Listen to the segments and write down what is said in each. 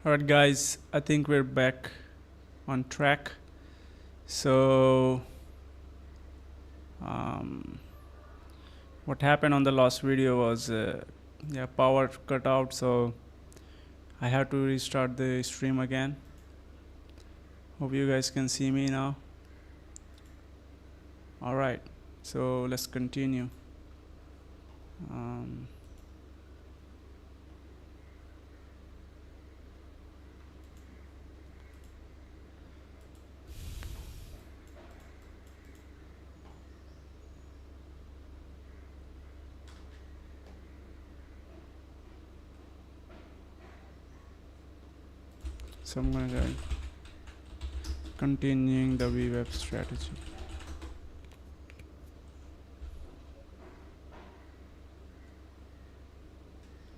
Alright guys, I think we're back on track. So what happened on the last video was power cut out, so I have to restart the stream again. Hope you guys can see me now. Alright, so let's continue. So I'm gonna go continuing the VWAP strategy.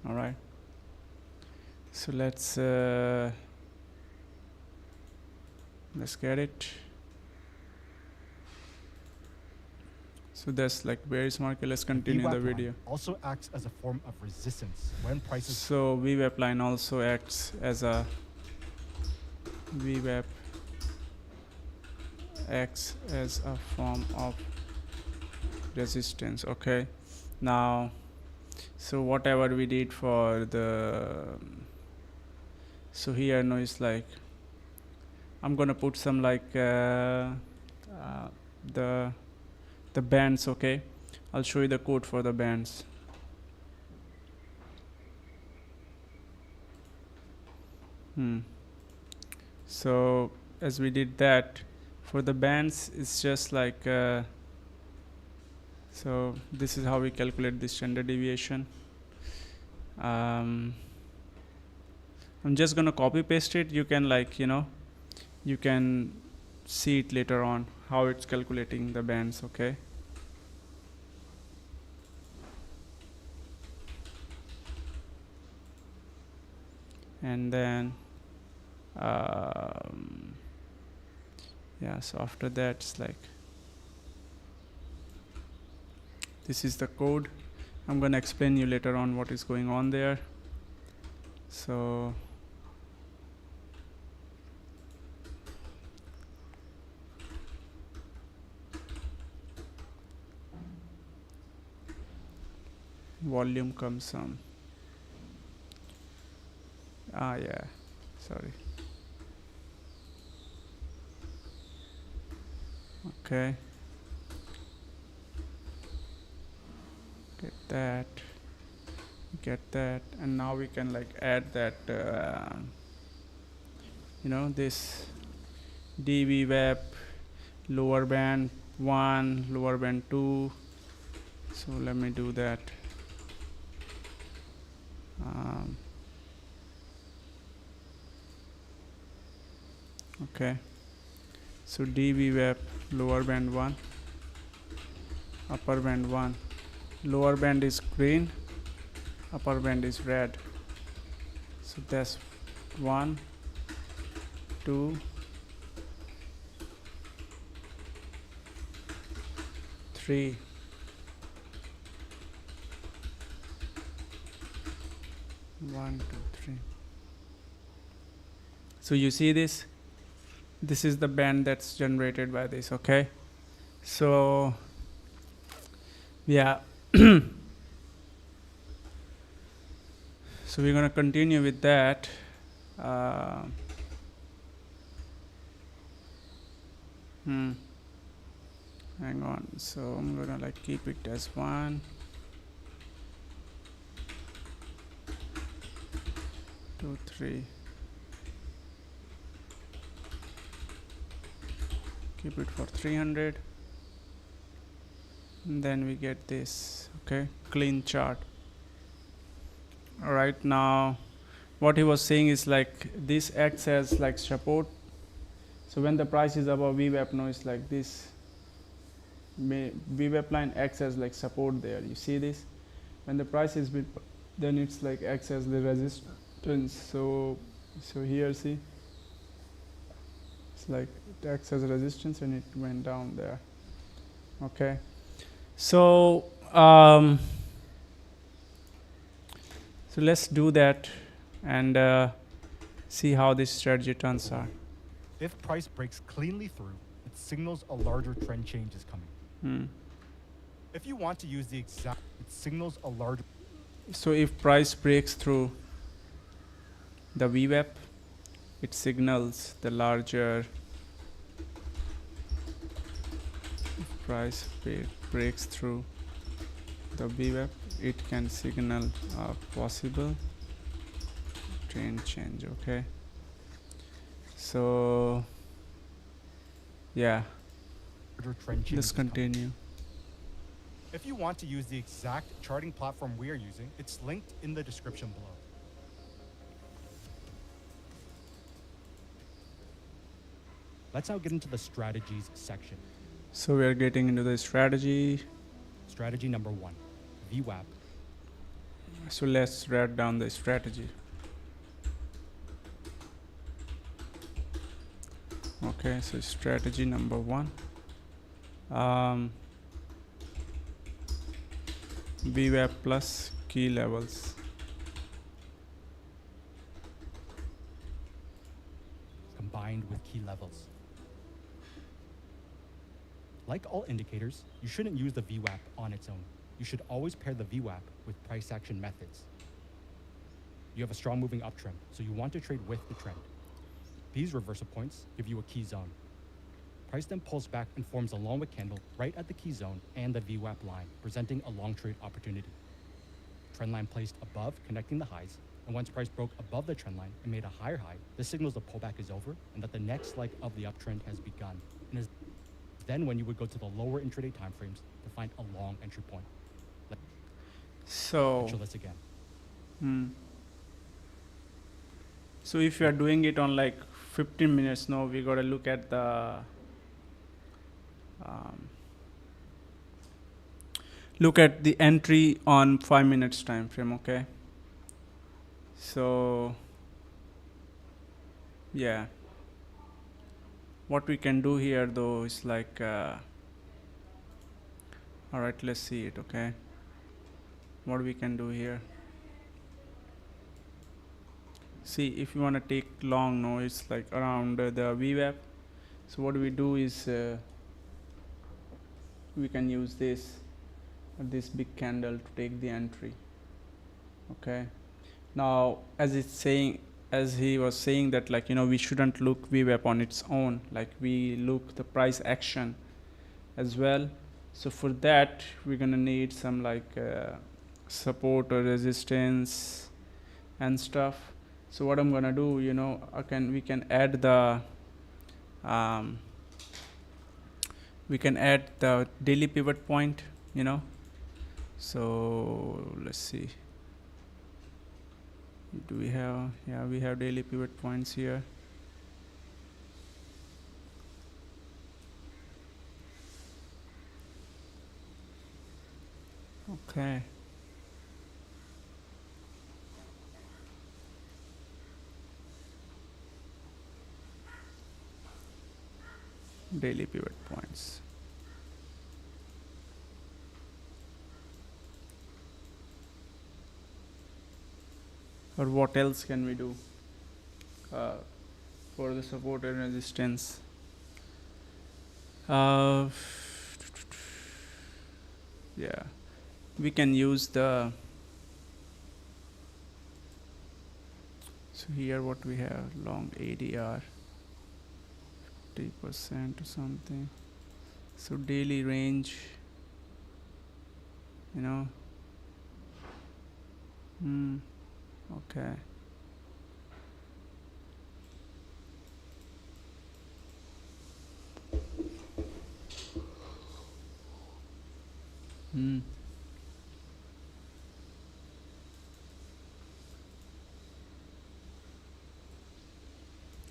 All right. So let's get it. So that's like bearish market. Let's continue the video. Also acts as a form of resistance when prices. So VWAP line also acts as a VWAP acts as a form of resistance. Okay. Now, so whatever we did for the, so here no, it's like I'm gonna put some like the bands. Okay, I'll show you the code for the bands. So as we did that for the bands, it's just like so this is how we calculate the standard deviation. I'm just gonna copy paste it. You can you can see it later on how it's calculating the bands. Okay. And then yeah, so after that it's like this is the code. I'm gonna explain you later on what is going on there. So volume comes some yeah, sorry. Okay, get that, and now we can like add that this VWAP lower band 1, lower band 2. So let me do that. Okay, so VWAP lower band 1, upper band 1. Lower band is green, upper band is red. So that's 1, 2, 3. One, two, 3. So you see this? This is the band that's generated by this. Okay. So yeah. So we're gonna continue with that. Hang on. So I'm gonna like keep it as 1, 2, 3. Keep it for 300. And then we get this. Okay, clean chart. All right, now what he was saying is like this acts as like support. So when the price is above VWAP, no, it's like this. VWAP line acts as like support there. You see this? When the price is bit, then it's like acts as the resistance. So here, see, it's like it acts as a resistance and it went down there. Okay, so so let's do that, and See how this strategy turns out. If price breaks cleanly through, it signals a larger trend change is coming. If you want to use the exact, it signals a larger. So if price breaks through the VWAP, it signals the larger. If price breaks through the VWAP, it can signal a possible trend change. Okay. So yeah, trend change let's continue. If you want to use the exact charting platform we are using, it's linked in the description below. Let's now get into the strategies section. So we are getting into the strategy. Strategy number 1, VWAP. So let's write down the strategy. Okay, so strategy number 1. VWAP plus key levels. Combined with key levels. Like all indicators, you shouldn't use the VWAP on its own. You should always pair the VWAP with price action methods. You have a strong moving uptrend, so you want to trade with the trend. These reversal points give you a key zone. Price then pulls back and forms a long wick candle right at the key zone and the VWAP line, presenting a long trade opportunity. Trend line placed above, connecting the highs, and once price broke above the trend line and made a higher high, this signals the pullback is over and that the next leg of the uptrend has begun, and is then when you would go to the lower intraday timeframes to find a long entry point. So show this again. So if you are doing it on like 15 minutes, no, we gotta look at the entry on 5 minutes time frame. Okay, so yeah, what we can do here though is like all right, let's see it. Okay, what we can do here, see if you want to take long, no, it's like around the VWAP. So what we do is we can use this big candle to take the entry. Okay, now as he was saying that, like, you know, we shouldn't look VWAP on its own, like we look the price action as well. So for that we're gonna need some like support or resistance and stuff. So what I'm gonna do, you know, we can add the daily pivot point, you know. So let's see, do we have, yeah, we have daily pivot points here. Okay, daily pivot points. Or what else can we do for the support and resistance? Yeah, we can use the, so here what we have, long ADR 50% or something. So daily range, you know. Okay.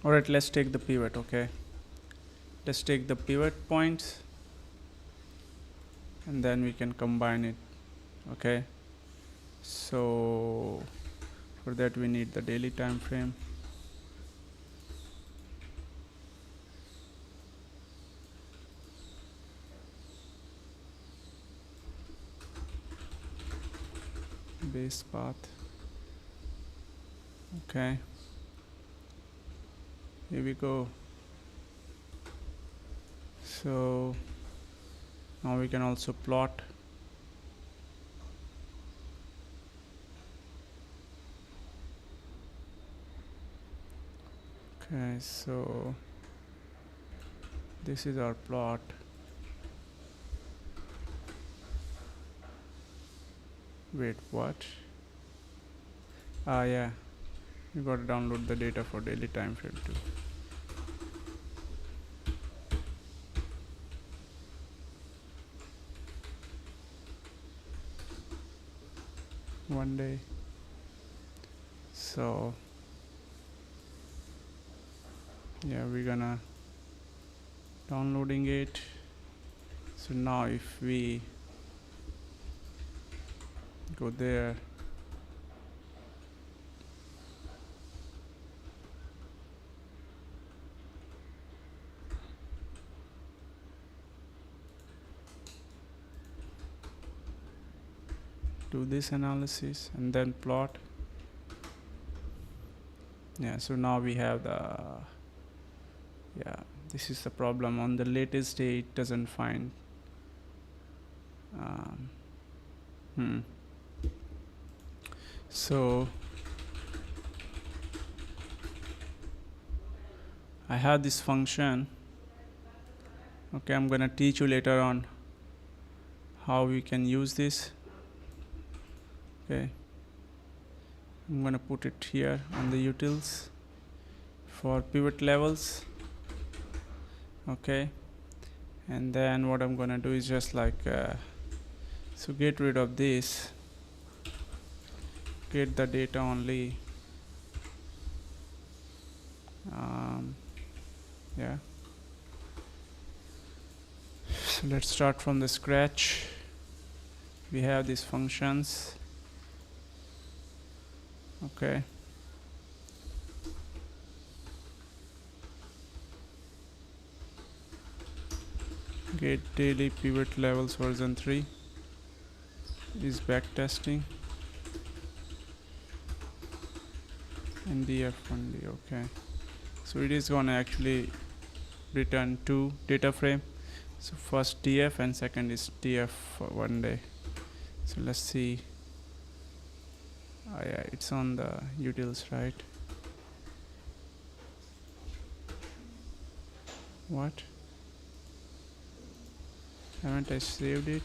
All right, let's take the pivot. Okay, let's take the pivot points and then we can combine it. Okay, so for that we need the daily time frame. Base path. Okay, Here we go. So now we can also plot. Okay, so this is our plot. Wait, what? Ah, yeah, you got to download the data for daily time frame too. One day. So yeah, we're gonna downloading it. So now if we go there, do this analysis and then plot. Yeah, so now we have the, yeah, this is the problem. On the latest day it doesn't find so I have this function. Okay, I'm gonna teach you later on how we can use this. Okay, I'm gonna put it here on the utils for pivot levels. Okay, and then what I'm gonna do is just like so get rid of this, get the data only. Yeah, so let's start from the scratch. We have these functions. Okay, get daily pivot levels version 3 is backtesting and df1d. Okay, so it is gonna actually return two data frame. So first df and second is df for 1 day. So let's see. Oh yeah, it's on the utils, right? What? Haven't I saved it?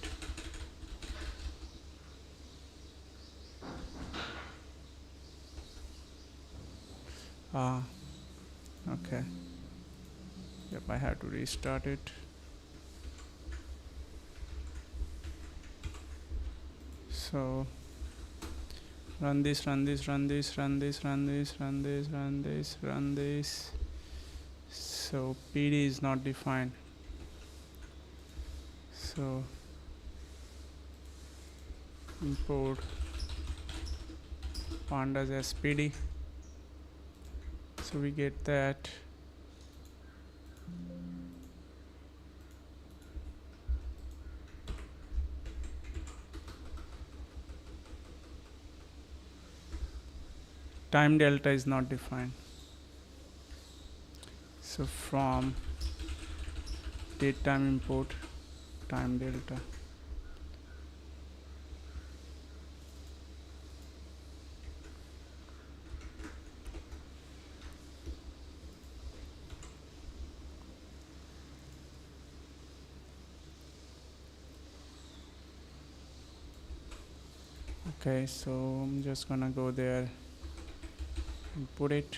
Ah, okay. Yep, I have to restart it. So run this, run this, run this, run this, run this, run this, run this, run this. So PD is not defined. So import pandas as PD. So we get that. Time delta is not defined. So from date time import time delta. Okay, so I'm just gonna go there and put it.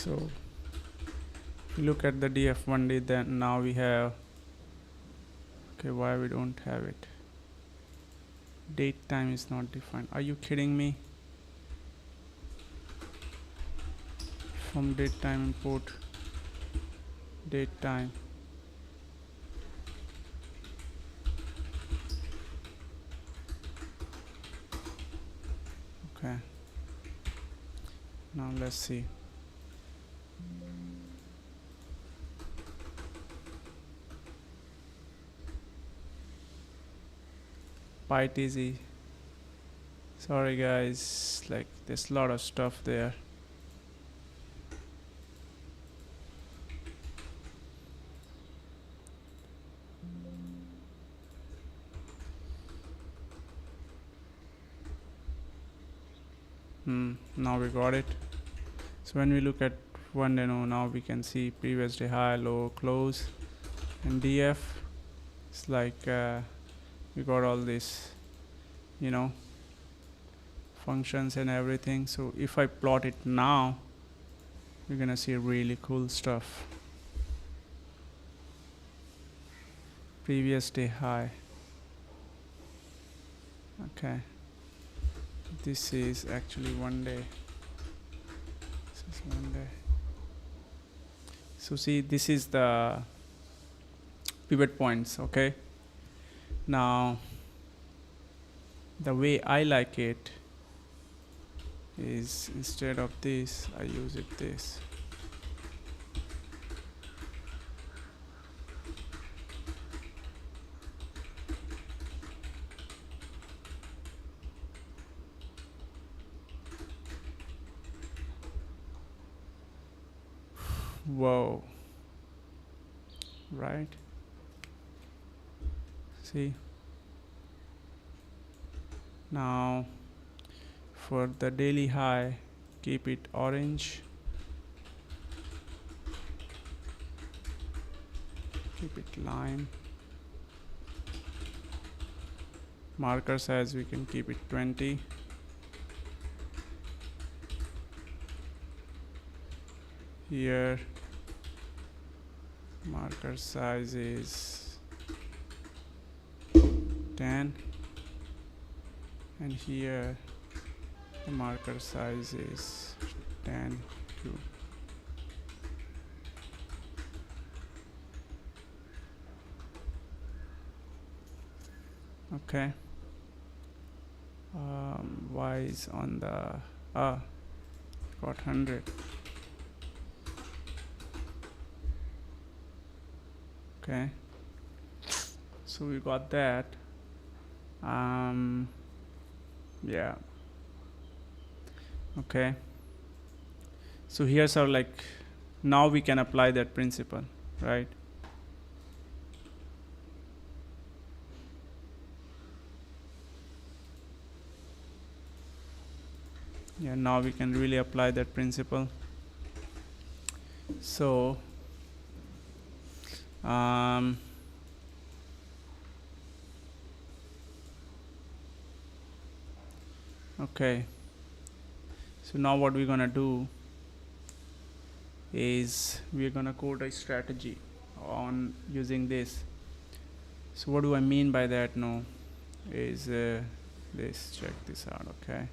So if you look at the DF1D, then now we have, okay, why we don't have it? Date time is not defined. Are you kidding me? From date time import date time. Okay. Now let's see. PyTZ. Sorry guys, like there's a lot of stuff there. Now we got it. So when we look at one day, now we can see previous day high, low, close, and DF. It's like we got all this, functions and everything. So if I plot it now, you're gonna see really cool stuff. Previous day high. Okay. This is actually one day. This is one day. So see, this is the pivot points, okay? Now, the way I like it is instead of this, I use it this. Whoa. Right? See? Now, for the daily high, keep it orange. Keep it lime. Marker size, we can keep it 20. Here, marker size is 10, and here the marker size is 10 too. Okay. Y is on the got 100. Okay, so we got that. Yeah. Okay, so here's our, like, now we can apply that principle, right? Yeah, now we can really apply that principle. So okay, so now what we're gonna do is we're gonna code a strategy on using this. So what do I mean by that? No, is this, check this out. Okay,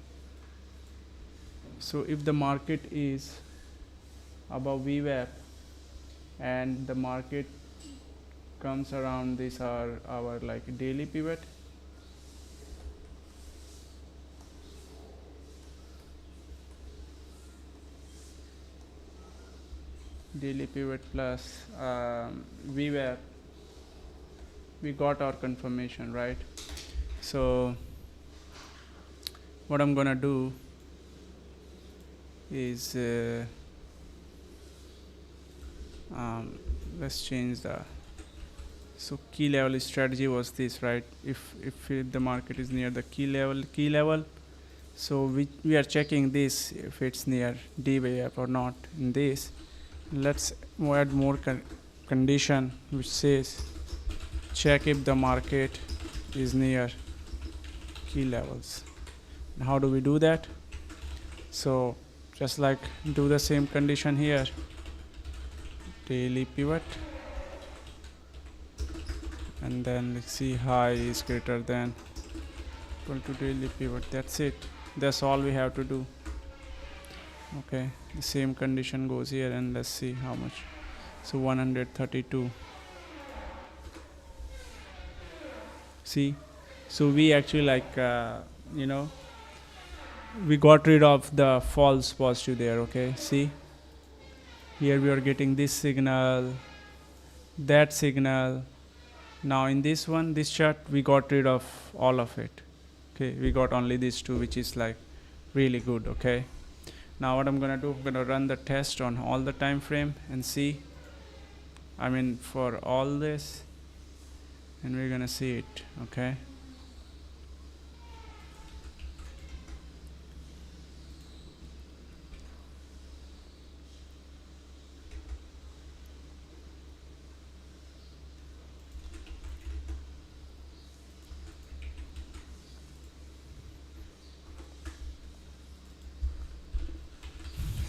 so if the market is above VWAP and the market comes around this, our like daily pivot, plus VWAP, we got our confirmation, right? So what I'm gonna do is let's change the, so key level strategy was this, right? If the market is near the key level, so we are checking this if it's near DWAP or not. In this, let's add more condition which says check if the market is near key levels. And how do we do that? So just like do the same condition here, daily pivot, and then let's see high is greater than equal to daily pivot. That's it, that's all we have to do. Okay, the same condition goes here, and let's see how much. So 132. See, so we actually like you know, we got rid of the false positive there. Okay, see, here we are getting this signal, that signal. Now in this one, this chart, we got rid of all of it. Okay, we got only these two, which is like really good. Okay, now what I'm gonna do, I'm gonna run the test on all the time frame and see, I mean for all this, and we're gonna see it. Okay,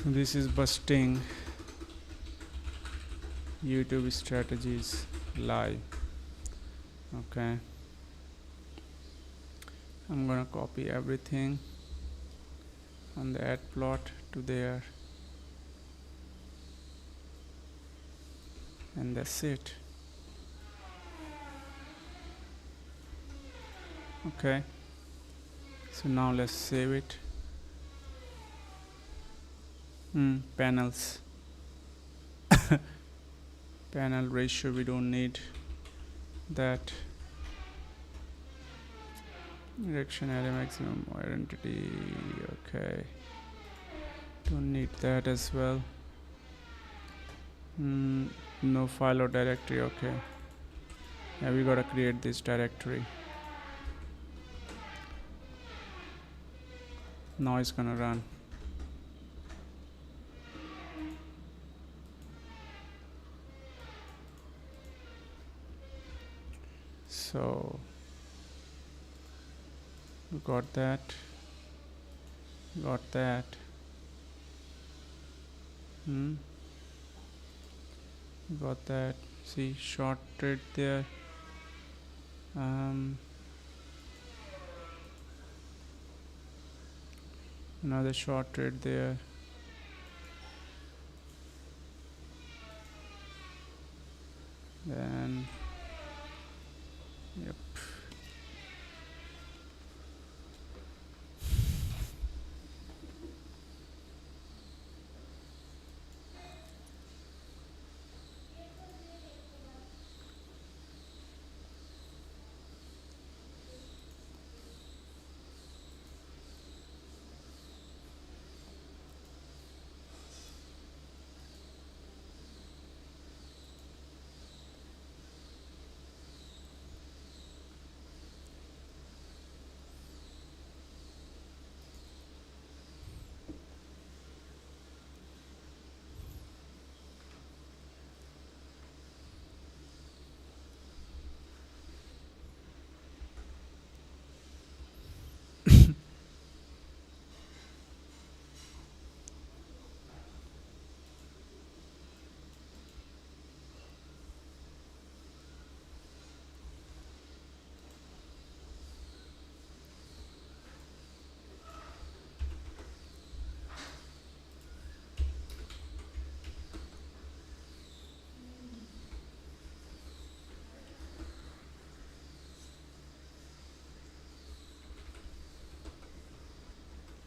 so this is busting YouTube strategies live. Okay, I'm gonna copy everything on the ad plot to there, and that's it. Okay, so now let's save it. Panels. Panel ratio, we don't need that. Direction area maximum identity, okay, don't need that as well. No file or directory. Okay, yeah, we gotta create this directory. Now it's gonna run. So we got that, got that. See, short trade there. Another short trade there. Then yep,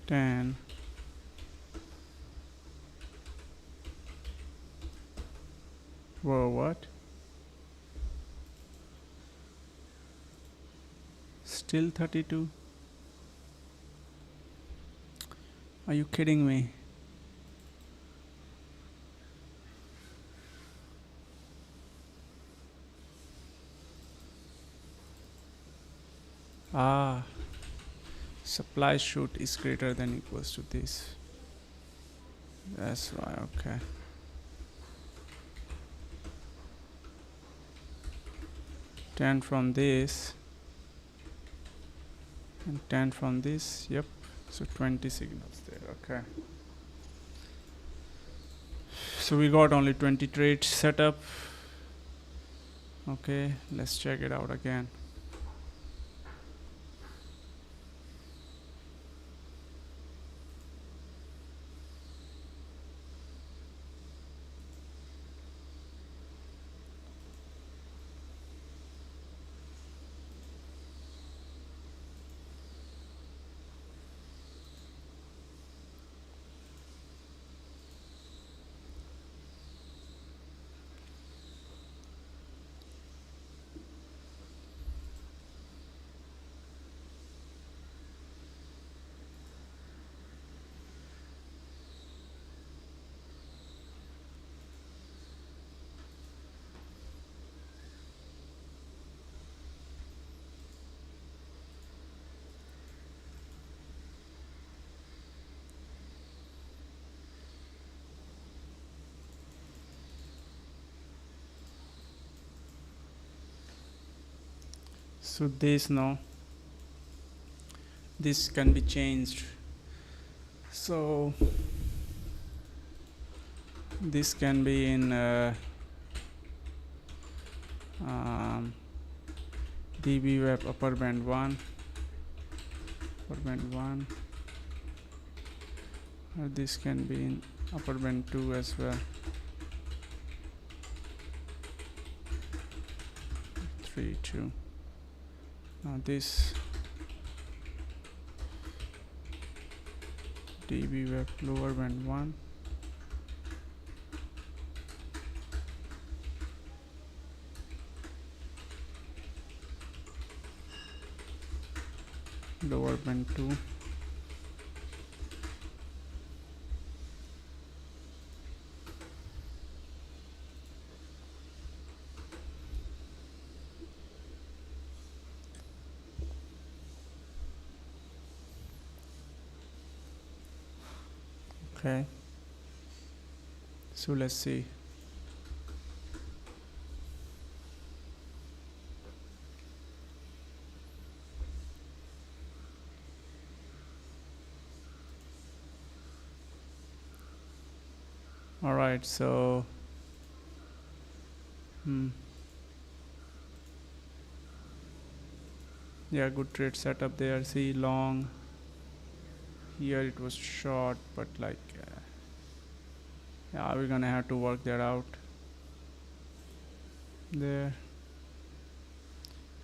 then whoa, what? Still 32? Are you kidding me? Supply shoot is greater than equals to this. That's why. Okay, 10 from this and 10 from this. Yep, so 20 signals there. Okay, So we got only 20 trades set up. Okay, let's check it out again. So this now, this can be changed. So this can be in VWAP upper band 1, or this can be in upper band 2 as well. 3, 2. Now this VWAP lower band 1. Lower band 2. Okay, so let's see. All right, so yeah, good trade setup there. See, long here it was short, but like yeah, we're gonna have to work that out. There,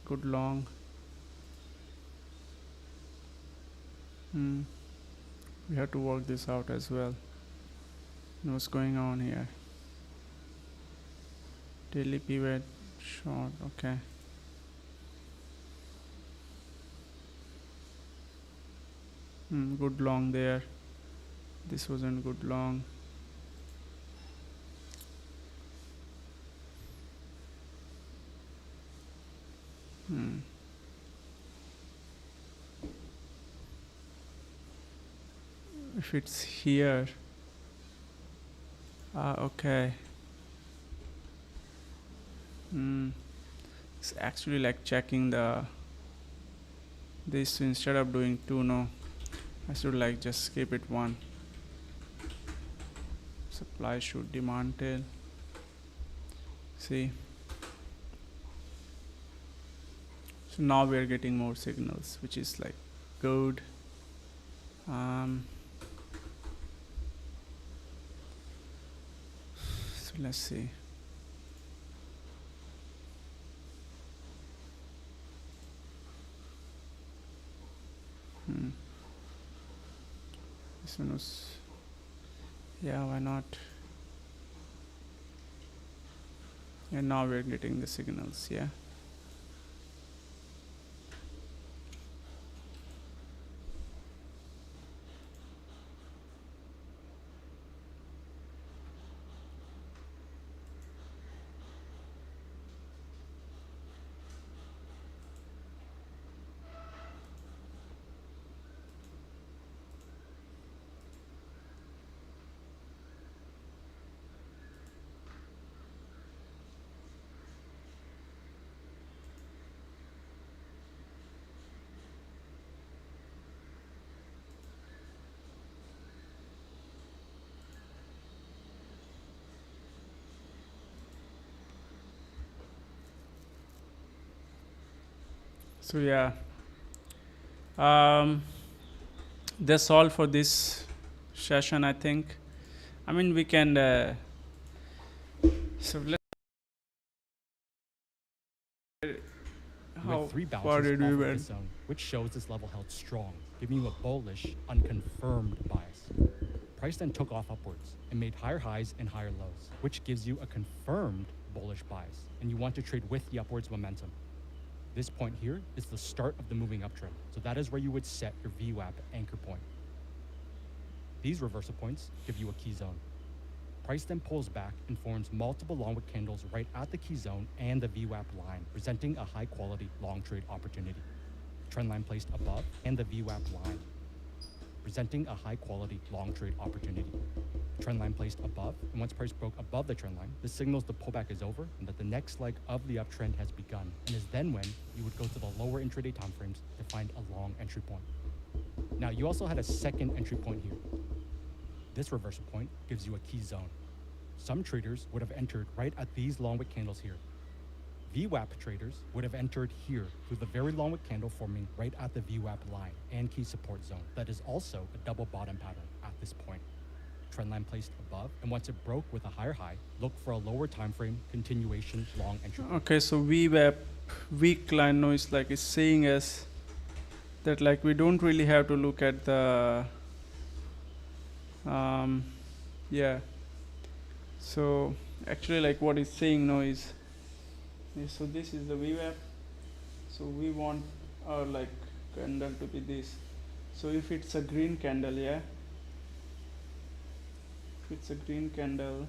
good long. We have to work this out as well. What's going on here? Daily pivot short. Okay, good long there. This wasn't good long. If it's here, okay. It's actually like checking the this instead of doing 2. No, I should like just skip it 1. Supply should demand tail. See, so now we are getting more signals, which is like good. So let's see. This one was, yeah, why not? And now we're getting the signals, yeah. So yeah, that's all for this session, I think. I mean, we can so let's You how had 3 far bounces did off we of the went? zone, which shows this level held strong, giving you a bullish, unconfirmed bias. Price then took off upwards and made higher highs and higher lows, which gives you a confirmed bullish bias, and you want to trade with the upwards momentum. This point here is the start of the moving uptrend, so that is where you would set your VWAP anchor point. These reversal points give you a key zone. Price then pulls back and forms multiple long wick candles right at the key zone and the VWAP line, presenting a high quality long trade opportunity. Trendline placed above and the VWAP line, presenting a high quality long trade opportunity. Trendline placed above, and once price broke above the trendline, this signals the pullback is over and that the next leg of the uptrend has begun, and is then when you would go to the lower intraday timeframes to find a long entry point. Now, you also had a second entry point here. This reversal point gives you a key zone. Some traders would have entered right at these long wick candles here. VWAP traders would have entered here through the very long wick candle forming right at the VWAP line and key support zone. That is also a double bottom pattern at this point. Trendline placed above, and once it broke with a higher high, look for a lower time frame continuation long entry. Okay, so VWAP weak line noise like is saying us that like we don't really have to look at the yeah. So actually like what it's saying now is so this is the VWAP. So we want our like candle to be this. So if it's a green candle, yeah, if it's a green candle,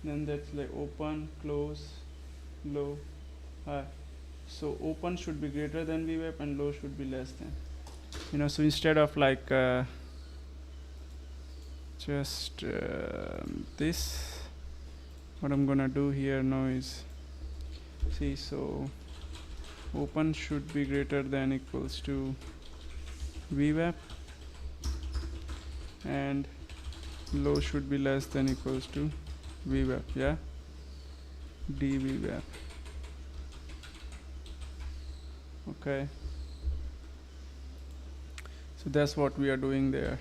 then that's like open, close, low, high. So open should be greater than VWAP and low should be less than. You know, so instead of like just this, what I'm gonna do here now is see, so open should be greater than equals to VWAP and low should be less than equals to VWAP, yeah, dVWAP. Okay, so that's what we are doing there.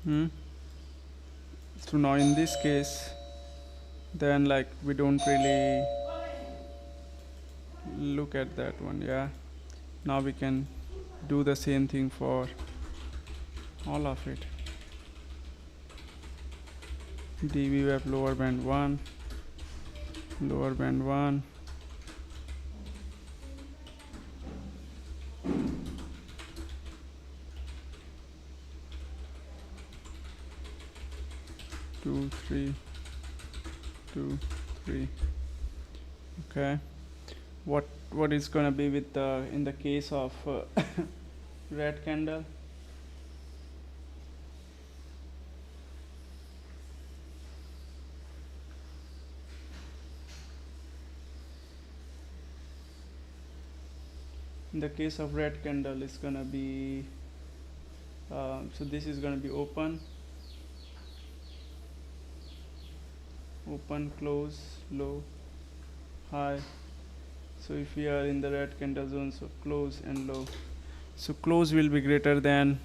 So now in this case, then like we don't really look at that one, yeah. Now we can do the same thing for all of it. dVWAP lower band 1, lower band 1, two, three, 2, 3. Okay, what is gonna be with the in the case of red candle? In the case of red candle, it's gonna be so this is gonna be open, close, low, high. So if we are in the red candle zone, so close and low. So close will be greater than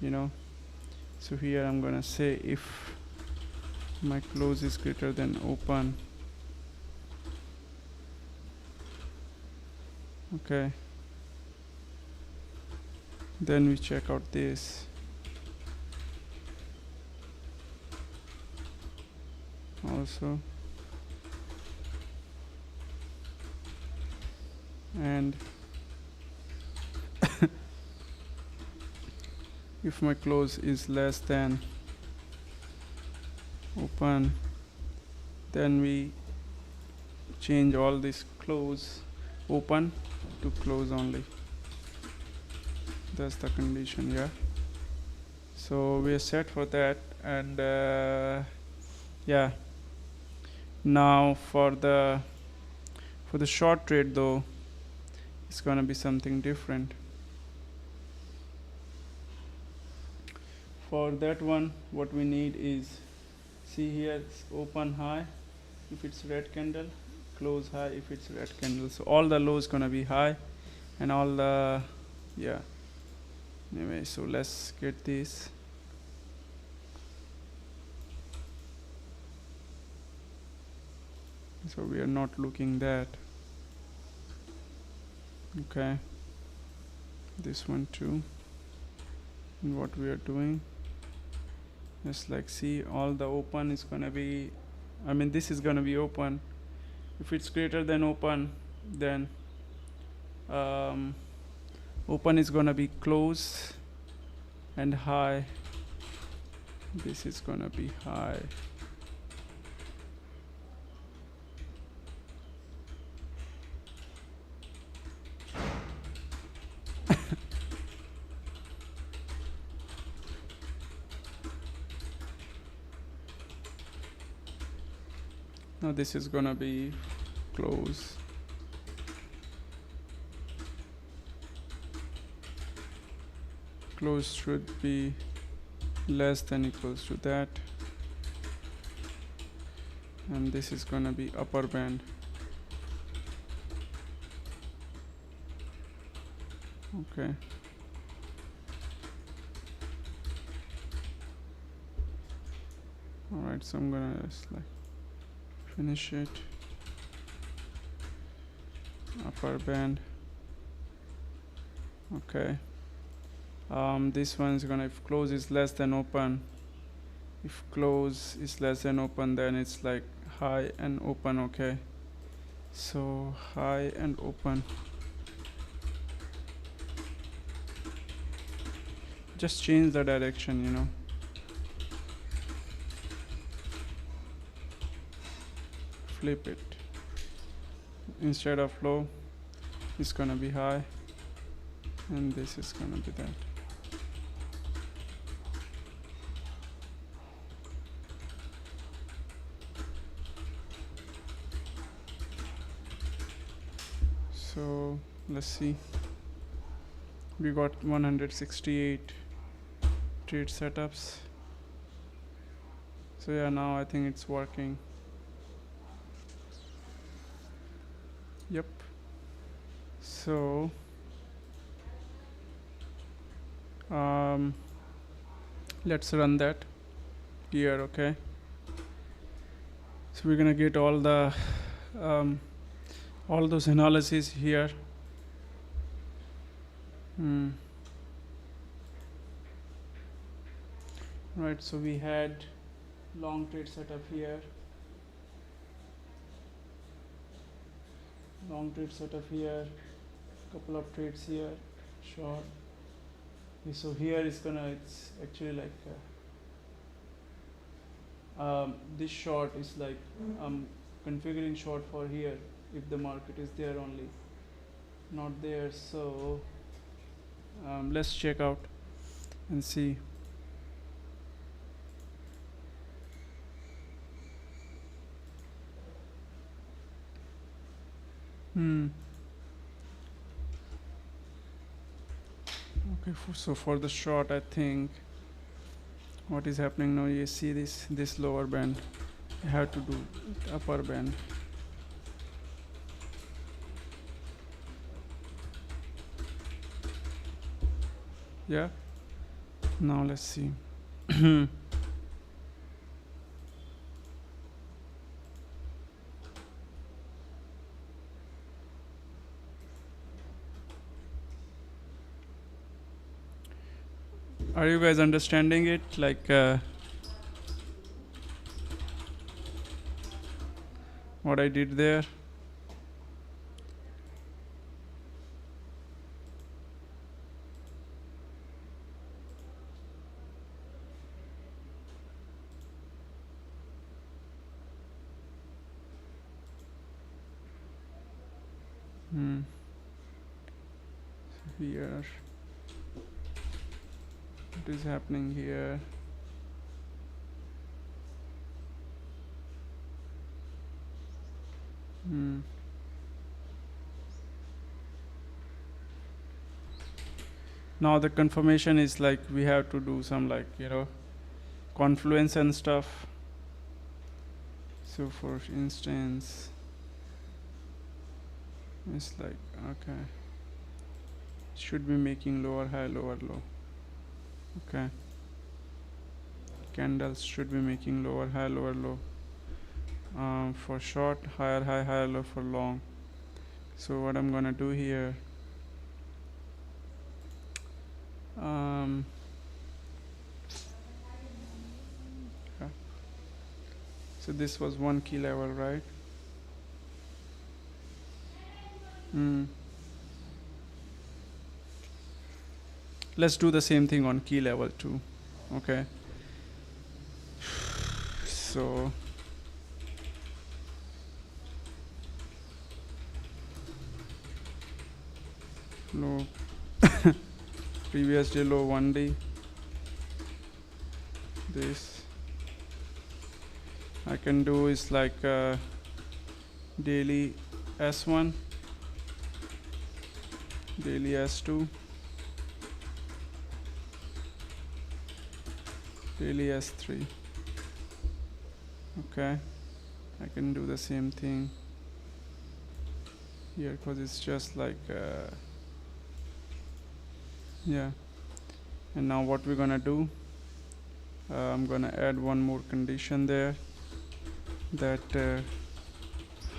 you know, so here I'm gonna say if my close is greater than open, okay, then we check out this. Also, and if my close is less than open, then we change all this close open to close only. That's the condition, yeah. So we are set for that, and yeah. Now for the short trade though, it's gonna be something different. For that one, what we need is See here, it's open high if it's red candle, close high if it's red candle. So all the lows gonna be high, and all the, yeah. Anyway, so let's get this. So we are not looking that. Okay. This one too. And what we are doing, just like see all the open is gonna be, I mean this is gonna be open. If it's greater than open, then open is gonna be close and high. This is gonna be high. Now this is gonna be close. Close should be less than equals to that, and this is gonna be upper band. Okay. Alright, so I'm gonna just like finish it. Upper band. Okay. This one is gonna, if close is less than open, if close is less than open, then it's like high and open. Okay, so high and open. Just change the direction, you know. Flip it. Instead of low, it's gonna be high, and this is gonna be that. So let's see. We got 168 trade setups. So yeah, now I think it's working. Yep. So let's run that here. Okay, so we're gonna get all the all those analyses here. Right, so we had long trade setup here, long trade setup here, couple of trades here, short. Okay, so here is gonna, it's actually like this short is like I'm configuring short for here if the market is there only, not there. So let's check out and see. Okay, so for the short, I think what is happening now, you see this lower band, you have to do upper band. Yeah, now let's see. Are you guys understanding it? Like what I did there? Here. What is happening here? Now the confirmation is like we have to do some like, you know, confluence and stuff. So for instance, it's like, okay, should be making lower high, lower low. Okay, candles should be making lower high, lower low. For short, higher high, higher low for long. So what I'm gonna do here, so this was one key level, right? Let's do the same thing on key level too. Okay, so low previous day low 1D, this I can do is like daily S1, daily S2, daily S3. Okay, I can do the same thing here because it's just like yeah. And now what we're gonna do, I'm gonna add one more condition there, that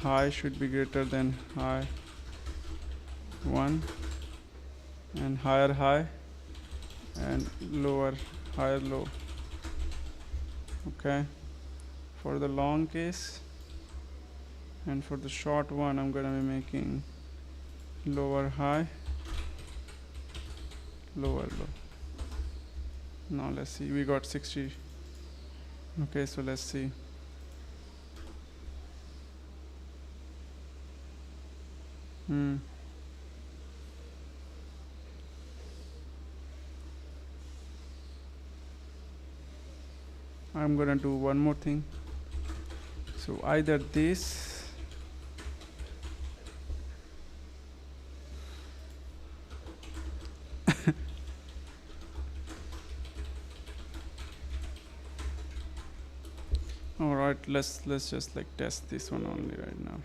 high should be greater than high 1 and higher high and lower higher low. Okay, for the long case, and for the short one I'm gonna be making lower high, lower low. Now let's see, we got 60. Okay, so let's see. I'm gonna do one more thing. So either this all right, let's just like test this one only right now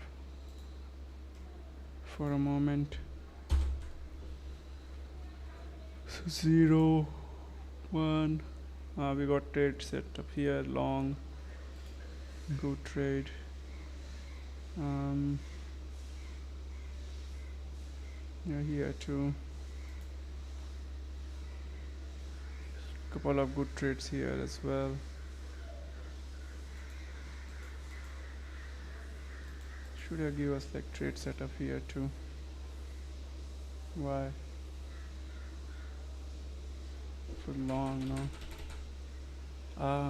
for a moment. So 0 1, we got trade set up here, long, good trade. Yeah, here too. Couple of good trades here as well. Should have give us like trade setup here too. Why? For long, no?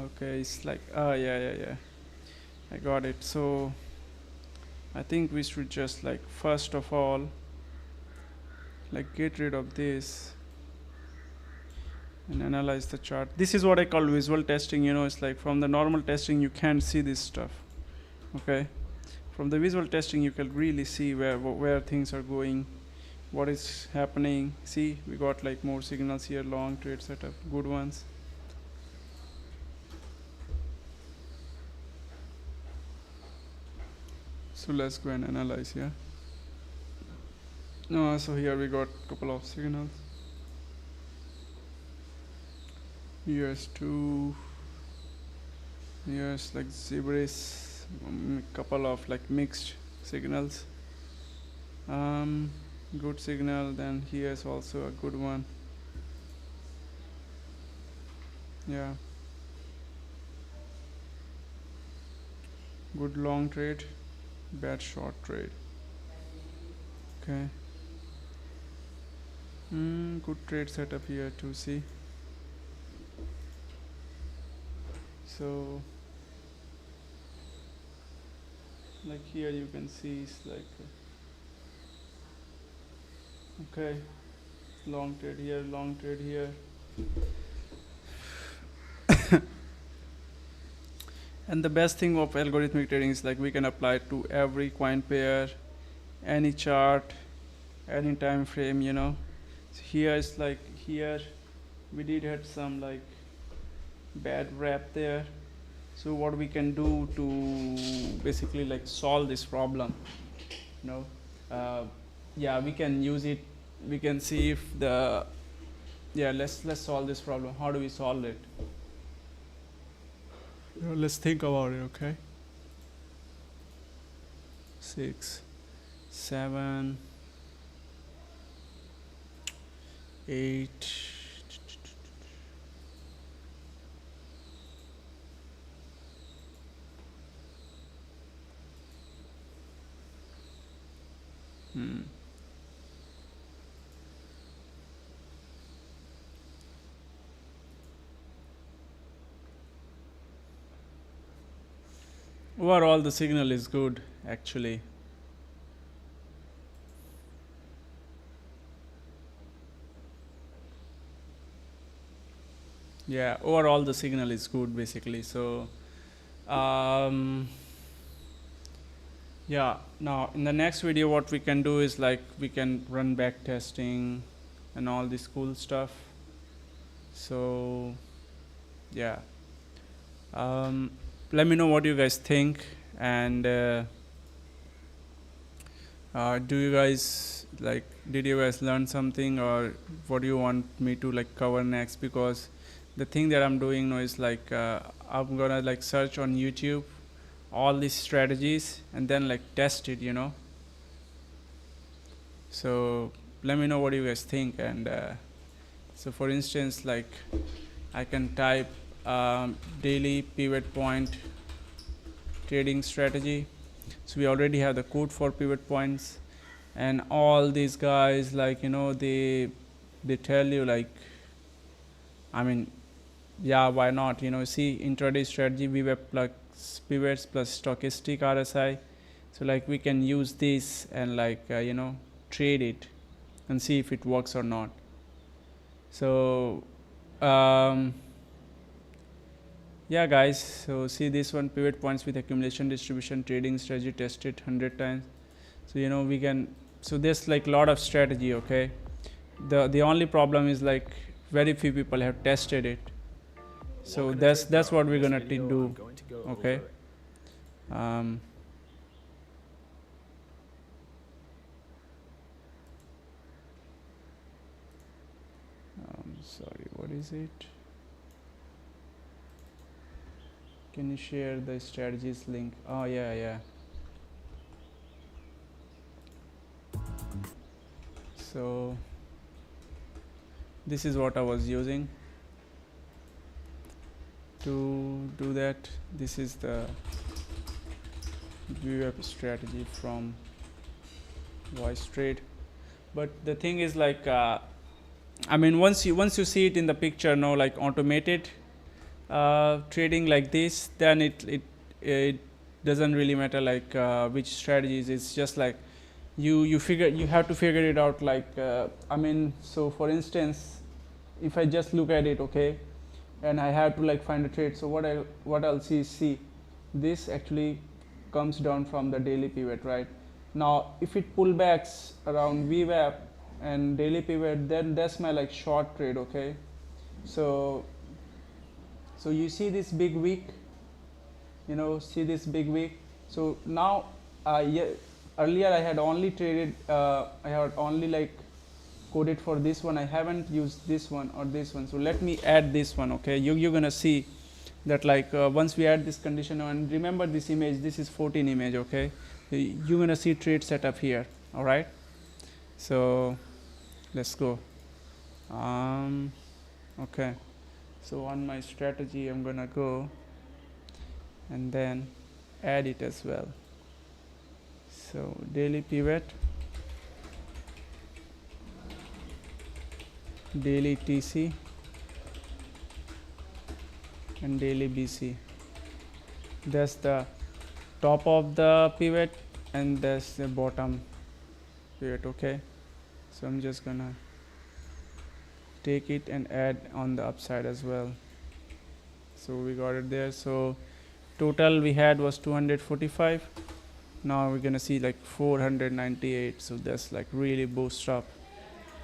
Okay, it's like, yeah. I got it. So I think we should just like first of all like get rid of this and analyze the chart. This is what I call visual testing, you know. It's like from the normal testing you can't see this stuff. Okay, from the visual testing you can really see where things are going, what is happening. See, we got like more signals here, long trade setup, good ones. So let's go and analyze here. So here we got a couple of signals. Here's two. Here's like zebras, couple of like mixed signals. Good signal. Then here's also a good one. Yeah. Good long trade, bad short trade. Okay. Good trade setup here to see. So like here you can see it's like okay, long trade here, long trade here. And the best thing of algorithmic trading is like we can apply it to every coin pair, any chart, any time frame, you know. So here is like, here we did had some like bad wrap there. So what we can do to basically like solve this problem, you know, yeah, we can use it. We can see if the, yeah, let's solve this problem. How do we solve it? Let's think about it. Okay. 6, 7, 8. Overall, the signal is good, actually. Yeah, overall the signal is good, basically. So, yeah. Now, in the next video, what we can do is like we can run back testing and all this cool stuff. So, yeah. Let me know what you guys think, and do you guys like, did you guys learn something, or what do you want me to like cover next? Because the thing that I'm doing now is like I'm gonna like search on YouTube all these strategies and then like test it, you know. So let me know what you guys think. And so for instance, like I can type daily pivot point trading strategy. So we already have the code for pivot points, and all these guys, like, you know, they tell you like, I mean, yeah, why not, you know. See, intraday strategy, VWAP plus pivots plus stochastic RSI. So like we can use this and like you know, trade it and see if it works or not. So yeah guys, so see this one, pivot points with accumulation distribution trading strategy, tested 100 times. So you know, we can, so there's like a lot of strategy. Okay, the only problem is like very few people have tested it. So that's what we're gonna do. Okay. Sorry, what is it? Can you share the strategies link? Oh yeah. So this is what I was using to do that. This is the VWAP strategy from voice trade. But the thing is like I mean, once you see it in the picture, no, like automated trading like this, then it doesn't really matter like which strategies. It's just like you have to figure it out. Like I mean, so for instance, if I just look at it, okay, and I have to like find a trade. So what I'll see this actually comes down from the daily pivot, right? Now if it pullbacks around VWAP and daily pivot, then that's my like short trade. Okay, so you see this big wick, you know, see this big wick. So now yeah, earlier I had only traded I had only like coded for this one. I haven't used this one or this one. So let me add this one. Okay, you're gonna see that like once we add this condition, and remember this image, this is 14 image. Okay, you're gonna see trade setup here. All right, so let's go. Okay, so on my strategy I'm gonna go and then add it as well. So daily pivot, daily TC, and daily BC. That's the top of the pivot and that's the bottom pivot. Okay, so I'm just gonna take it and add on the upside as well. So we got it there. So total we had was 245. Now we're gonna see like 498. So that's like really boost up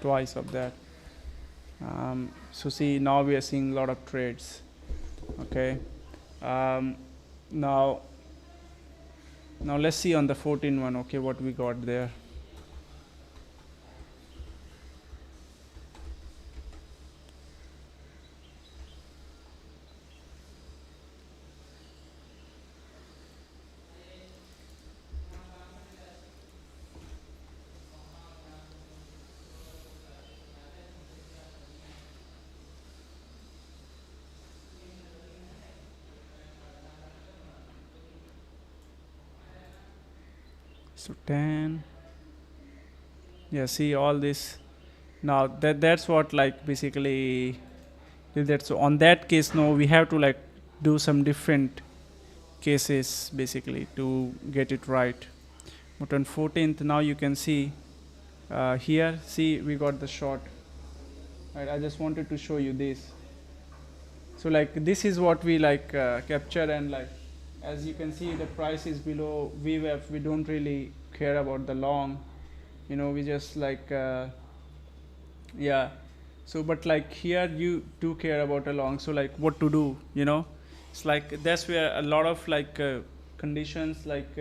twice of that. So see, now we are seeing a lot of trades. Okay, Now let's see on the 14 one, okay, what we got there. So 10, yeah, see all this. Now that's what like basically that's on that case. No, we have to like do some different cases basically to get it right. But on 14th, now you can see here, see we got the short, right? I just wanted to show you this. So like this is what we like capture, and like as you can see the price is below VWAP. We don't really care about the long, you know, we just like yeah. So but like here you do care about a long, so like what to do, you know, it's like that's where a lot of like conditions like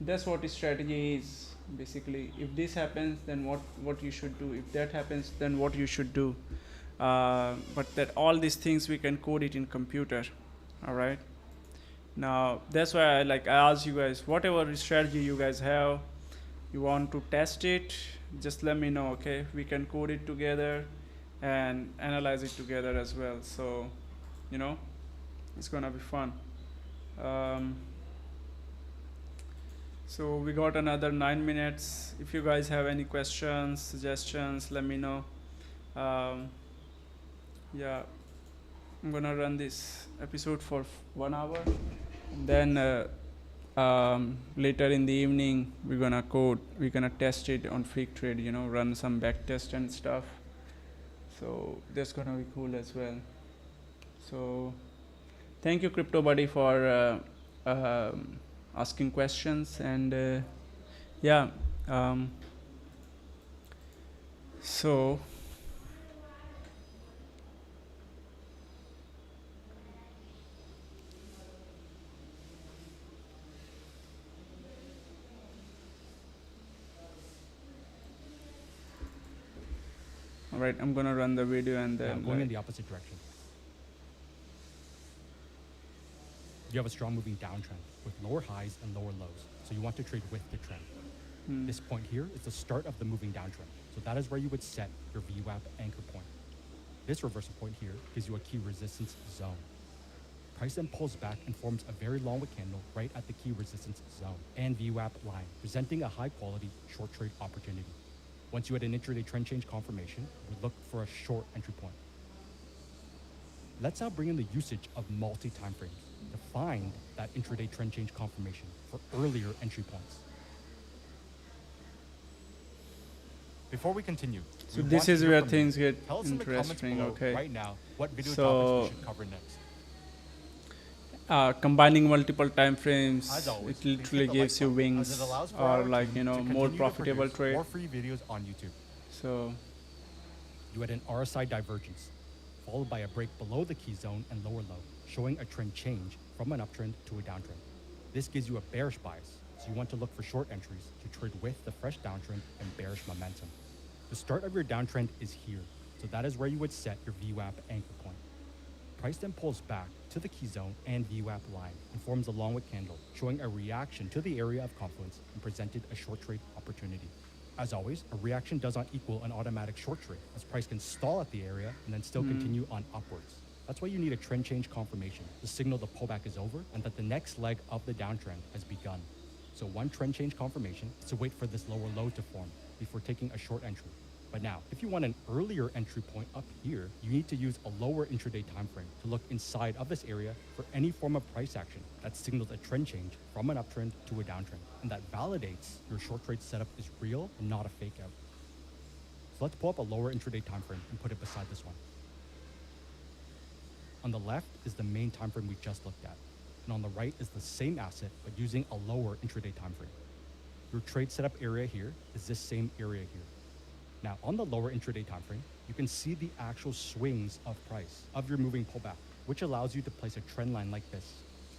that's what strategy is basically. If this happens, then what you should do. If that happens, then what you should do. But that all these things we can code it in computer. All right, now that's why I ask you guys, whatever strategy you guys have, you want to test it, just let me know, okay? We can code it together and analyze it together as well. So you know, it's gonna be fun. um, so we got another 9 minutes. If you guys have any questions, suggestions, let me know. um, yeah, I'm gonna run this episode for 1 hour, and then later in the evening we're gonna test it on Freqtrade, you know, run some backtest and stuff. So that's gonna be cool as well. So thank you, Crypto Buddy, for asking questions, and yeah. So all right, I'm gonna run the video and Now, then going in the opposite direction. You have a strong moving downtrend with lower highs and lower lows. So you want to trade with the trend. This point here is the start of the moving downtrend. So that is where you would set your VWAP anchor point. This reversal point here gives you a key resistance zone. Price then pulls back and forms a very long wick candle right at the key resistance zone and VWAP line, presenting a high quality short trade opportunity. Once you had an intraday trend change confirmation, we look for a short entry point. Let's now bring in the usage of multi-time frames to find that intraday trend change confirmation for earlier entry points. Before we continue, so this is where things get tell us in the comments interesting. below Okay, right now what video So- topics we should cover next. combining multiple time frames, As always, it please literally hit the like gives you button, as wings, it allows for or our like, team you know, to more continue to profitable produce trade. more free videos on YouTube. So You had an RSI divergence, followed by a break below the key zone and lower low, showing a trend change from an uptrend to a downtrend. This gives you a bearish bias, so you want to look for short entries to trade with the fresh downtrend and bearish momentum. The start of your downtrend is here, so that is where you would set your VWAP anchor point. Price then pulls back to the key zone and VWAP line and forms a long wick candle, showing a reaction to the area of confluence and presented a short trade opportunity. As always, a reaction does not equal an automatic short trade, as price can stall at the area and then still continue on upwards. That's why you need a trend change confirmation to signal the pullback is over and that the next leg of the downtrend has begun. So one trend change confirmation is to wait for this lower low to form before taking a short entry. But now, if you want an earlier entry point up here, you need to use a lower intraday time frame to look inside of this area for any form of price action that signals a trend change from an uptrend to a downtrend, and that validates your short trade setup is real and not a fake out. So let's pull up a lower intraday time frame and put it beside this one. On the left is the main time frame we just looked at, and on the right is the same asset but using a lower intraday time frame. Your trade setup area here is this same area here. Now, on the lower intraday time frame, you can see the actual swings of price of your moving pullback, which allows you to place a trend line like this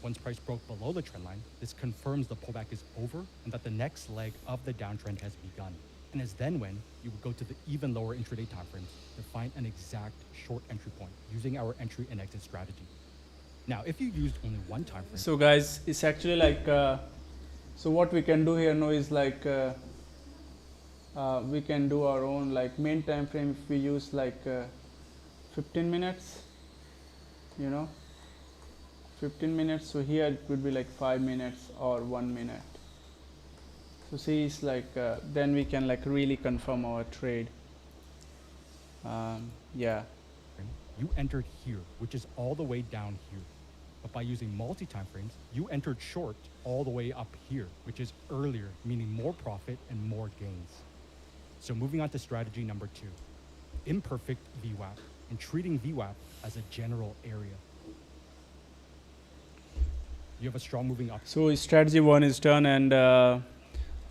Once price broke below the trend line, this confirms the pullback is over and that the next leg of the downtrend has begun. And is then when you would go to the even lower intraday timeframes to find an exact short entry point using our entry and exit strategy. Now, if you used only one time frame, So guys, it's actually like, so what we can do here now is like, we can do our own like main time frame if we use like 15 minutes, you know, 15 minutes. So here it would be like 5 minutes or 1 minute. So see, it's like, then we can like really confirm our trade. Yeah. you entered here, which is all the way down here. But by using multi-time frames, you entered short all the way up here, which is earlier, meaning more profit and more gains. So moving on to strategy number 2, imperfect VWAP, and treating VWAP as a general area. You have a strong moving up. So strategy 1 is done, and I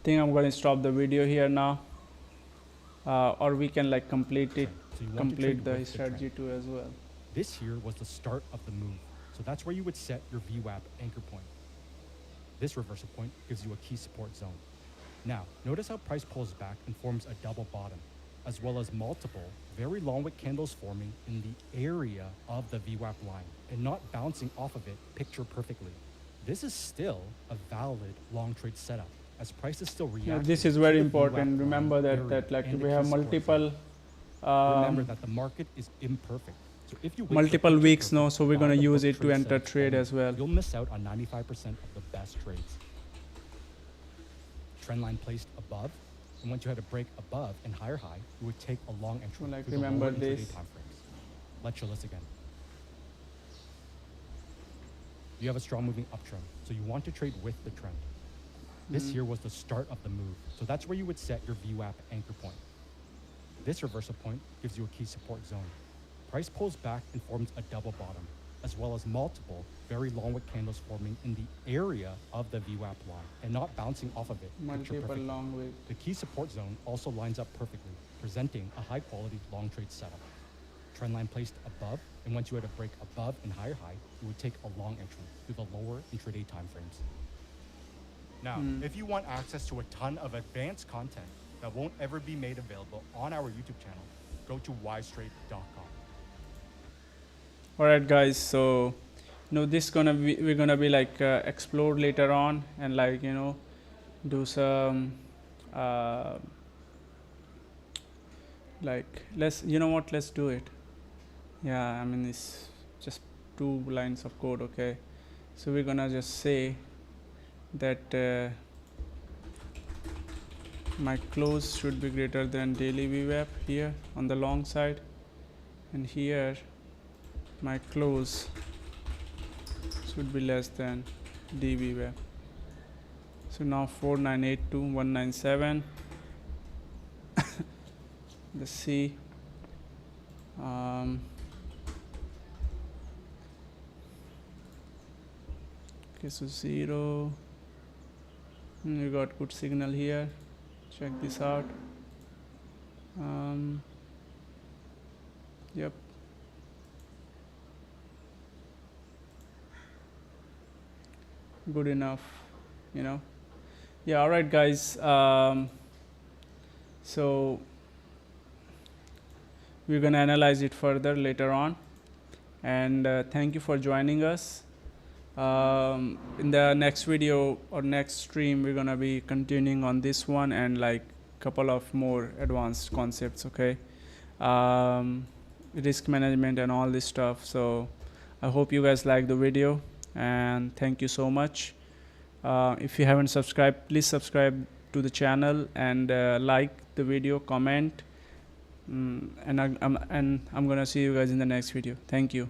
think I'm going to stop the video here now, or we can like complete it, So you want to trade complete the with strategy trend. 2 as well. This here was the start of the move. So that's where you would set your VWAP anchor point. This reversal point gives you a key support zone. Now, notice how price pulls back and forms a double bottom, as well as multiple very long wick candles forming in the area of the VWAP line and not bouncing off of it picture perfectly. This is still a valid long trade setup, as price is still reacting. Yeah, this is very to the important. VWAP Remember line that area like and we the have key support multiple zone. Remember that the market is imperfect. So if you wait for multiple picture weeks perfect now, so we're by going to the use book it to trade enter setup trade only, as well. you'll miss out on 95% of the best trades. Trend line placed above, and once you had a break above and higher high, you would take a long entry. So, like, through the remember lower intraday this. time frames. Let's show this again. You have a strong moving uptrend, so you want to trade with the trend. This here was the start of the move, so that's where you would set your VWAP anchor point. This reversal point gives you a key support zone. Price pulls back and forms a double bottom, as well as multiple very long wick candles forming in the area of the VWAP line and not bouncing off of it. picture Multiple perfectly. long wick. The key support zone also lines up perfectly, presenting a high quality long trade setup. Trend line placed above, and once you had a break above and higher high, you would take a long entry through the lower intraday timeframes. Now, if you want access to a ton of advanced content that won't ever be made available on our YouTube channel, go to wisetrade.com. All right, guys. So, this gonna be we're gonna be like explore later on, and like do some like let's let's do it. Yeah, I mean it's just 2 lines of code. Okay, so we're gonna just say that my close should be greater than daily VWAP here on the long side, and here my close should be less than dVWAP. So now 4982.197. Let's see. Okay, so 0. We got good signal here. Check this out. Yep. Good enough, Yeah, all right, guys. So we're going to analyze it further later on. And thank you for joining us. In the next video or next stream, we're going to be continuing on this one and like couple of more advanced concepts, okay? Risk management and all this stuff. So I hope you guys like the video. And thank you so much. If you haven't subscribed, please subscribe to the channel and like the video, comment, and I'm gonna see you guys in the next video. Thank you.